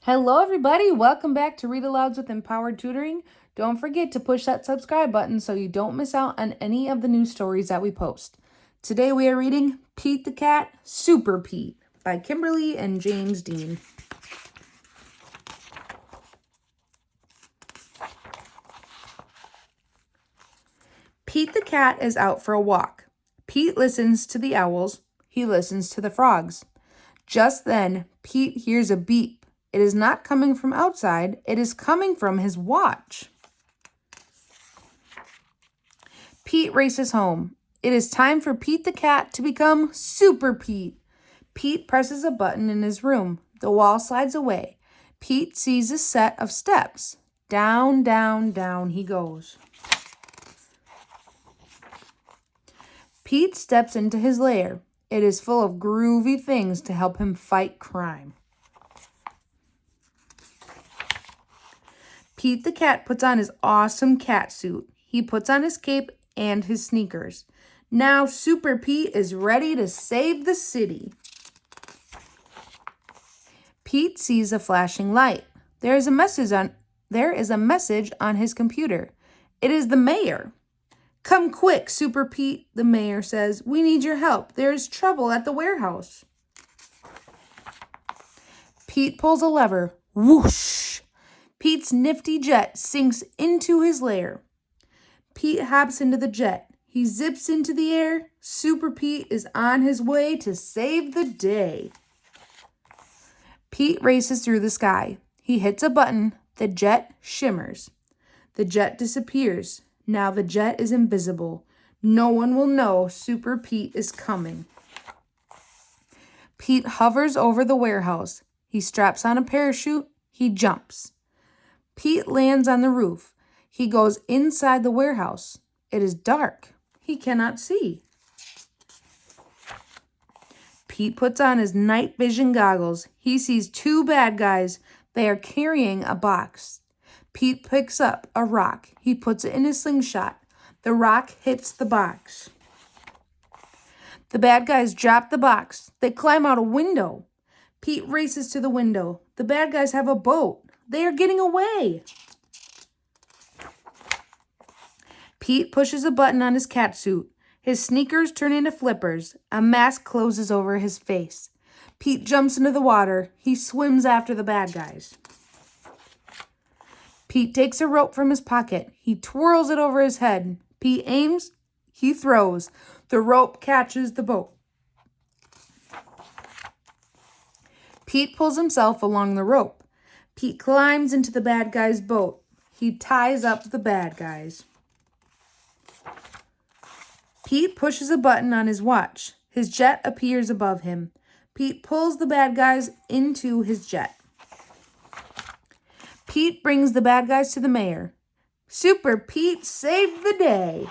Hello, everybody. Welcome back to Read-Alouds with Empowered Tutoring. Don't forget to push that subscribe button so you don't miss out on any of the new stories that we post. Today we are reading Pete the Cat, Super Pete by Kimberly and James Dean. Pete the cat is out for a walk. Pete listens to the owls. He listens to the frogs. Just then, Pete hears a beep. It is not coming from outside. It is coming from his watch. Pete races home. It is time for Pete the cat to become Super Pete. Pete presses a button in his room. The wall slides away. Pete sees a set of steps. Down, down, down he goes. Pete steps into his lair. It is full of groovy things to help him fight crime. Pete the cat puts on his awesome cat suit. He puts on his cape and his sneakers. Now Super Pete is ready to save the city. Pete sees a flashing light. There is a message on his computer. It is the mayor. "Come quick, Super Pete," the mayor says. "We need your help. There is trouble at the warehouse." Pete pulls a lever. Whoosh! Pete's nifty jet sinks into his lair. Pete hops into the jet. He zips into the air. Super Pete is on his way to save the day. Pete races through the sky. He hits a button. The jet shimmers. The jet disappears. Now the jet is invisible. No one will know Super Pete is coming. Pete hovers over the warehouse. He straps on a parachute. He jumps. Pete lands on the roof. He goes inside the warehouse. It is dark. He cannot see. Pete puts on his night vision goggles. He sees two bad guys. They are carrying a box. Pete picks up a rock. He puts it in his slingshot. The rock hits the box. The bad guys drop the box. They climb out a window. Pete races to the window. The bad guys have a boat. They are getting away. Pete pushes a button on his cat suit. His sneakers turn into flippers. A mask closes over his face. Pete jumps into the water. He swims after the bad guys. Pete takes a rope from his pocket. He twirls it over his head. Pete aims. He throws. The rope catches the boat. Pete pulls himself along the rope. Pete climbs into the bad guy's boat. He ties up the bad guys. Pete pushes a button on his watch. His jet appears above him. Pete pulls the bad guys into his jet. Pete brings the bad guys to the mayor. Super Pete saved the day.